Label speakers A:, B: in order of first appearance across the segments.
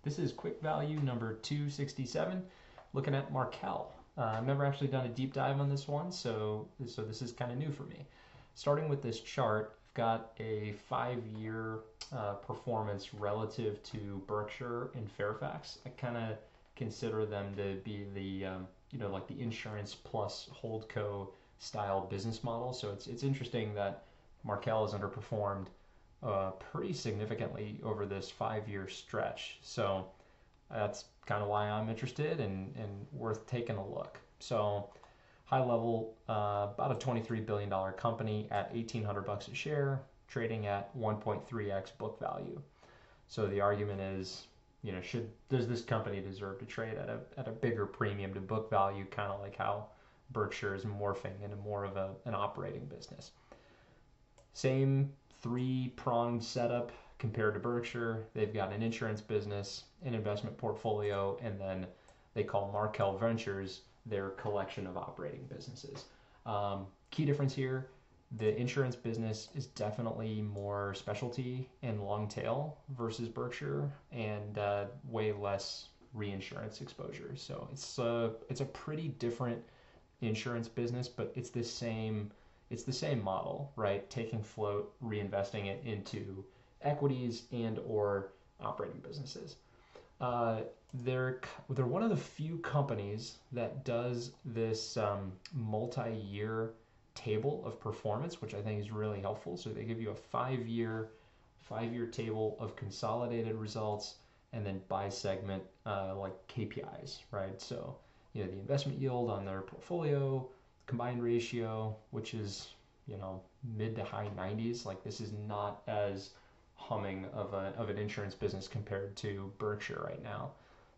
A: This is quick value number 267, looking at Markel. I've never actually done a deep dive on this one, so this is kind of new for me. Starting with this chart, I've got a 5-year performance relative to Berkshire and Fairfax. I kind of consider them to be the like the insurance plus holdco style business model. So it's interesting that Markel has underperformed pretty significantly over this 5-year stretch. So that's kind of why I'm interested and worth taking a look. So high level, about a $23 billion company at $1,800 a share, trading at 1.3x book value. So the argument is, does this company deserve to trade at a bigger premium to book value, kind of like how Berkshire is morphing into more of an operating business. Same three-pronged setup compared to Berkshire. They've got an insurance business, an investment portfolio, and then they call Markel Ventures their collection of operating businesses. Key difference here, the insurance business is definitely more specialty and long tail versus Berkshire, and way less reinsurance exposure. So it's a pretty different insurance business, but it's the same model, right? Taking float, reinvesting it into equities and or operating businesses. They're one of the few companies that does this multi-year table of performance, which I think is really helpful. So they give you a five-year table of consolidated results, and then by segment like KPIs, right? So the investment yield on their portfolio, combined ratio, which is mid to high 90s. Like, this is not as humming of an insurance business compared to Berkshire right now.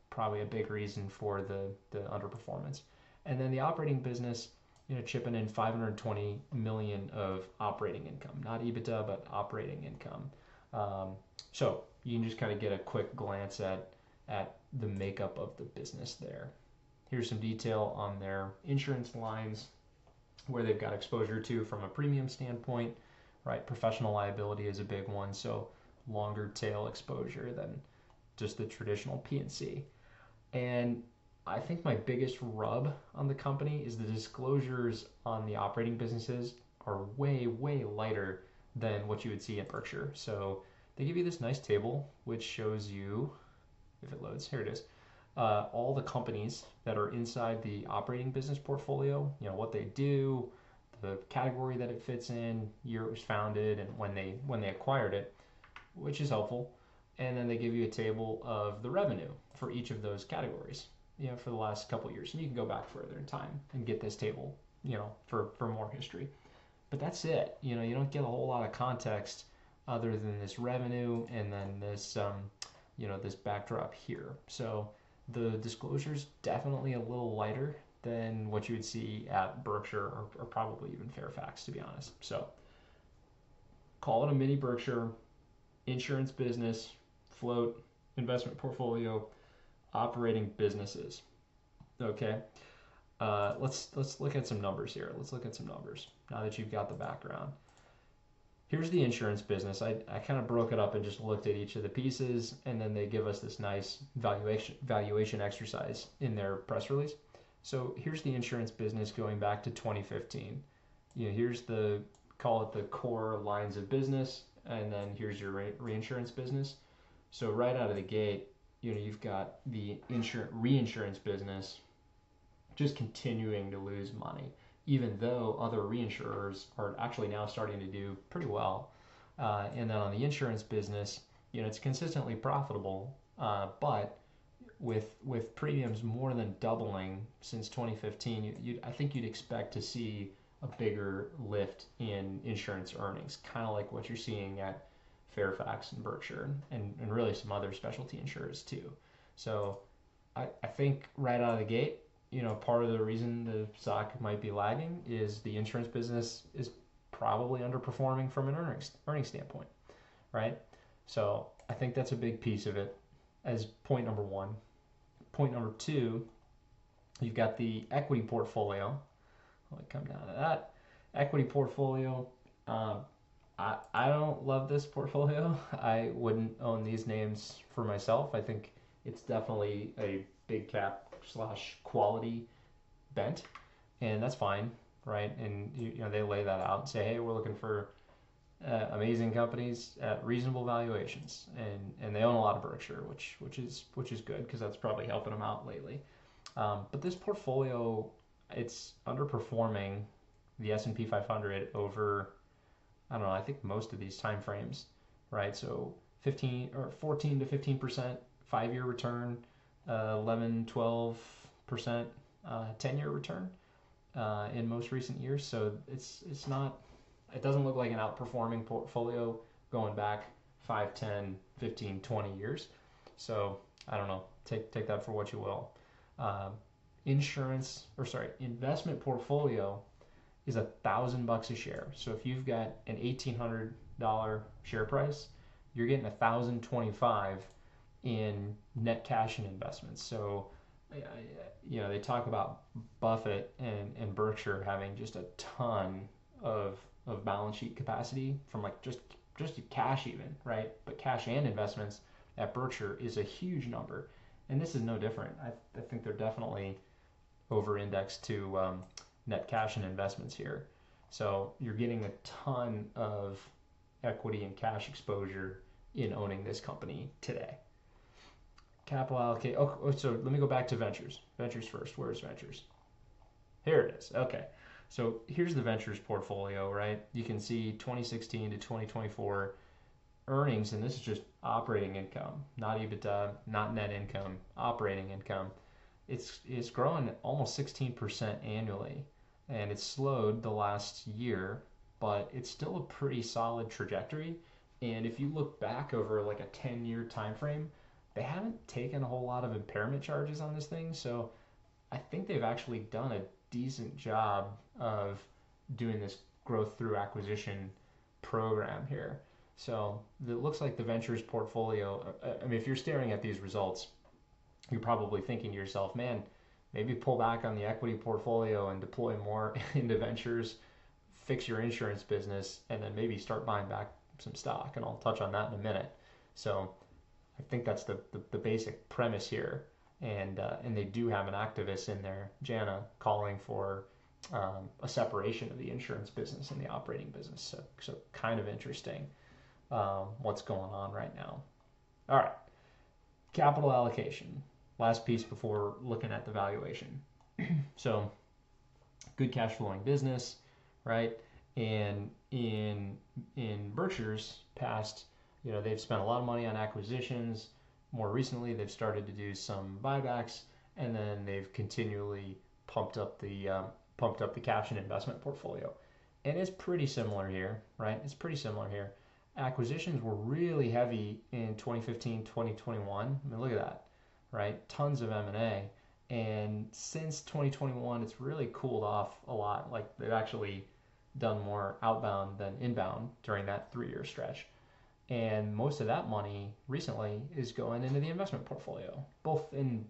A: Probably a big reason for the underperformance. And then the operating business, chipping in 520 million of operating income, not EBITDA, but operating income. So you can just kind of get a quick glance at the makeup of the business there. Here's some detail on their insurance lines, where they've got exposure to from a premium standpoint, right? Professional liability is a big one, so longer tail exposure than just the traditional P&C. And I think my biggest rub on the company is the disclosures on the operating businesses are way, way lighter than what you would see at Berkshire. So they give you this nice table, which shows you, if it loads, here it is, all the companies that are inside the operating business portfolio, what they do, the category that it fits in, year it was founded, and when they acquired it, which is helpful. And then they give you a table of the revenue for each of those categories, for the last couple of years. And you can go back further in time and get this table, for more history. But that's it. You don't get a whole lot of context other than this revenue and then this, this backdrop here. So the disclosure's definitely a little lighter than what you would see at Berkshire or probably even Fairfax, to be honest. So call it a mini Berkshire, insurance business, float, investment portfolio, operating businesses. Okay, let's look at some numbers here. Let's look at some numbers now that you've got the background. Here's the insurance business. I kind of broke it up and just looked at each of the pieces, and then they give us this nice valuation exercise in their press release. So here's the insurance business going back to 2015. Here's call it the core lines of business, and then here's your reinsurance business. So right out of the gate, you've got the reinsurance business just continuing to lose money, even though other reinsurers are actually now starting to do pretty well. And then on the insurance business, it's consistently profitable, but with premiums more than doubling since 2015, I think you'd expect to see a bigger lift in insurance earnings, kind of like what you're seeing at Fairfax and Berkshire, and really some other specialty insurers too. So I think right out of the gate, part of the reason the stock might be lagging is the insurance business is probably underperforming from an earnings standpoint, right? So I think that's a big piece of it as point number one. Point number two, you've got the equity portfolio. I'll come down to that. Equity portfolio, I don't love this portfolio. I wouldn't own these names for myself. I think it's definitely a big cap slash quality bent, and that's fine, right? And you know they lay that out and say, hey, we're looking for amazing companies at reasonable valuations, and they own a lot of Berkshire, which is good because that's probably helping them out lately. But this portfolio, it's underperforming the S&P 500 over, I don't know, I think most of these time frames, right? So 15 or 14 to 15% 5-year return, 11, 12% 10-year return in most recent years. So it's not, it doesn't look like an outperforming portfolio going back 5, 10, 15, 20 years. So I don't know, take that for what you will. Uh, investment portfolio is $1,000 a share. So if you've got an $1,800 share price, you're getting $1,025 in net cash and investments. So you know they talk about Buffett and Berkshire having just a ton of balance sheet capacity from like just cash even, right? But cash and investments at Berkshire is a huge number, and this is no different. I think they're definitely over-indexed to net cash and investments here. So you're getting a ton of equity and cash exposure in owning this company today. Capital allocate. Oh, so let me go back to ventures. Ventures first. Where's ventures? Here it is. Okay. So here's the ventures portfolio, right? You can see 2016 to 2024 earnings, and this is just operating income, not EBITDA, not net income, operating income. It's growing almost 16% annually, and it's slowed the last year, but it's still a pretty solid trajectory. And if you look back over like a 10-year time frame, they haven't taken a whole lot of impairment charges on this thing, so I think they've actually done a decent job of doing this growth through acquisition program here. So it looks like the ventures portfolio, I mean, if you're staring at these results, you're probably thinking to yourself, man, maybe pull back on the equity portfolio and deploy more into ventures, fix your insurance business, and then maybe start buying back some stock. And I'll touch on that in a minute. So I think that's the basic premise here. And they do have an activist in there, Jana, calling for a separation of the insurance business and the operating business. So kind of interesting what's going on right now. All right, capital allocation. Last piece before looking at the valuation. So good cash flowing business, right? And in Berkshire's past, you know, they've spent a lot of money on acquisitions. More recently, they've started to do some buybacks, and then they've continually pumped up the cash and investment portfolio. And it's pretty similar here, right? It's pretty similar here. Acquisitions were really heavy in 2015, 2021. I mean, look at that, right? Tons of M&A. And since 2021, it's really cooled off a lot. Like they've actually done more outbound than inbound during that 3-year stretch. And most of that money recently is going into the investment portfolio, both in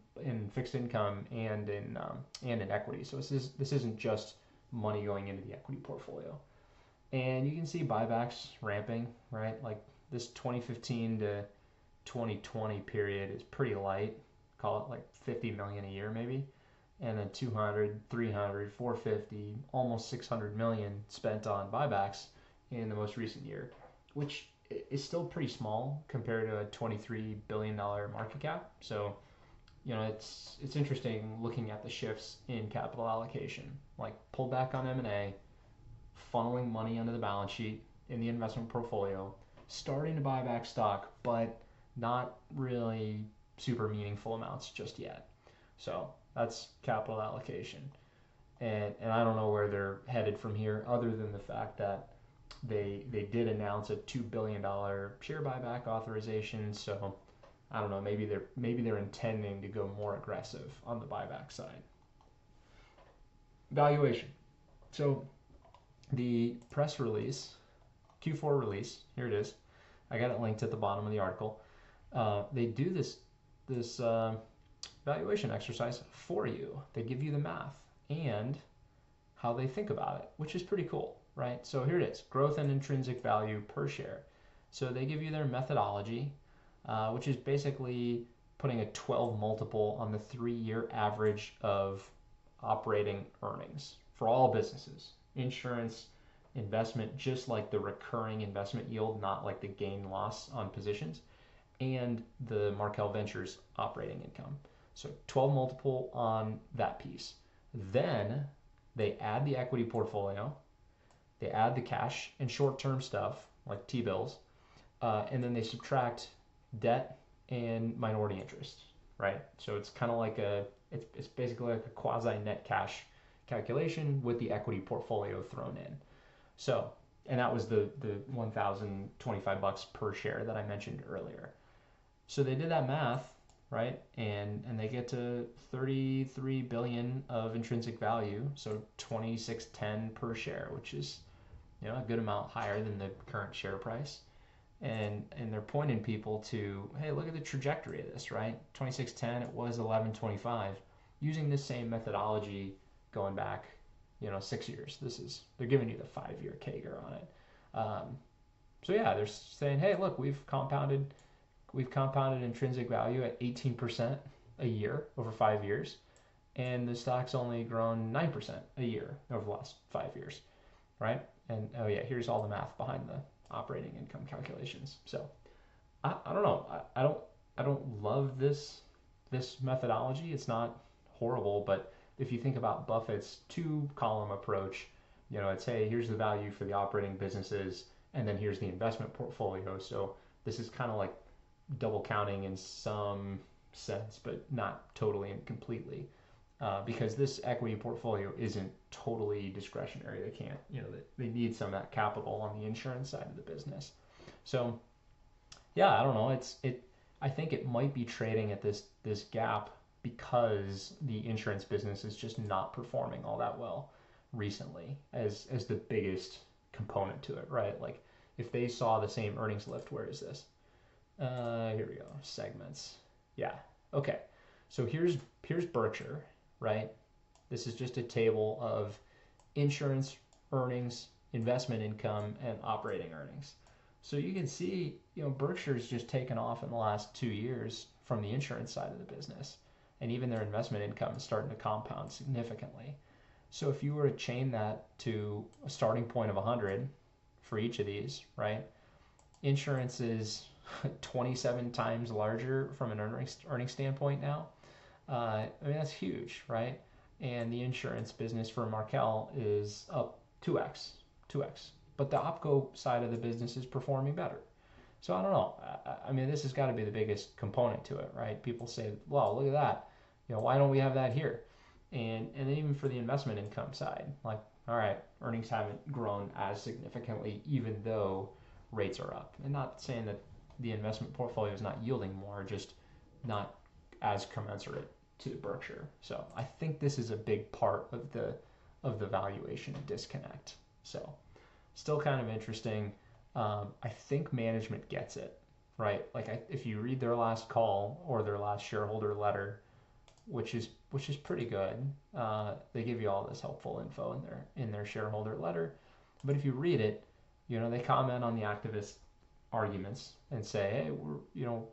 A: fixed income and in equity. So this isn't just money going into the equity portfolio. And you can see buybacks ramping, right? Like this 2015 to 2020 period is pretty light. Call it like 50 million a year maybe. And then 200, 300, 450, almost 600 million spent on buybacks in the most recent year, which is still pretty small compared to a $23 billion market cap. So, you know, it's interesting looking at the shifts in capital allocation, like pull back on M&A, funneling money onto the balance sheet in the investment portfolio, starting to buy back stock, but not really super meaningful amounts just yet. So that's capital allocation. And I don't know where they're headed from here other than the fact that they did announce a $2 billion share buyback authorization. So I don't know, maybe they're intending to go more aggressive on the buyback side. Valuation. So the press release, Q4 release, here it is. I got it linked at the bottom of the article. They do this valuation exercise for you. They give you the math and how they think about it, which is pretty cool, right? So here it is, growth and intrinsic value per share. So they give you their methodology, which is basically putting a 12 multiple on the 3-year average of operating earnings for all businesses, insurance, investment, just like the recurring investment yield, not like the gain loss on positions, and the Markel Ventures operating income. So 12 multiple on that piece. Then they add the equity portfolio, they add the cash and short-term stuff like T-bills, and then they subtract debt and minority interest, right? So it's kind of like it's basically like a quasi net cash calculation with the equity portfolio thrown in. So, and that was the $1,025 per share that I mentioned earlier. So they did that math, right? And they get to 33 billion of intrinsic value, so 26.10 per share, which is, you know, a good amount higher than the current share price. And they're pointing people to, hey, look at the trajectory of this, right? 26.10, it was 11.25. Using this same methodology going back, you know, 6 years. They're giving you the 5-year CAGR on it. So yeah, they're saying, hey, look, we've compounded intrinsic value at 18% a year over 5 years, and the stock's only grown 9% a year over the last 5 years, right? And oh yeah, here's all the math behind the operating income calculations. So I don't know. I don't love this methodology. It's not horrible, but if you think about Buffett's 2-column approach, you know, it's, hey, here's the value for the operating businesses, and then here's the investment portfolio. So this is kind of like double counting in some sense, but not totally and completely, because this equity portfolio isn't totally discretionary. They can't, you know, they need some of that capital on the insurance side of the business. So yeah, I don't know. I think it might be trading at this gap because the insurance business is just not performing all that well recently as the biggest component to it, right? Like if they saw the same earnings lift, where is this? Here we go, segments. Yeah, okay. So here's Berkshire, right? This is just a table of insurance earnings, investment income, and operating earnings. So you can see, you know, Berkshire's just taken off in the last 2 years from the insurance side of the business. And even their investment income is starting to compound significantly. So if you were to chain that to a starting point of 100 for each of these, right? Insurance is 27 times larger from an earnings standpoint now. I mean, that's huge, right? And the insurance business for Markel is up 2x. But the OpCo side of the business is performing better. So I don't know. I mean, this has got to be the biggest component to it, right? People say, well, look at that. You know, why don't we have that here? And even for the investment income side, like, all right, earnings haven't grown as significantly, even though rates are up. And not saying that the investment portfolio is not yielding more, just not as commensurate to Berkshire. So I think this is a big part of the valuation disconnect. So still kind of interesting. I think management gets it, right? Like if you read their last call or their last shareholder letter, which is pretty good, they give you all this helpful info in their shareholder letter. But if you read it, you know, they comment on the activist arguments and say, hey,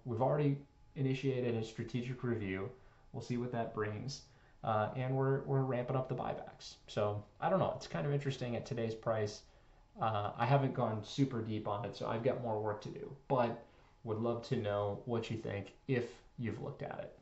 A: we've already initiated a strategic review. We'll see what that brings, and we're ramping up the buybacks. So I don't know. It's kind of interesting at today's price. I haven't gone super deep on it, so I've got more work to do, but would love to know what you think if you've looked at it.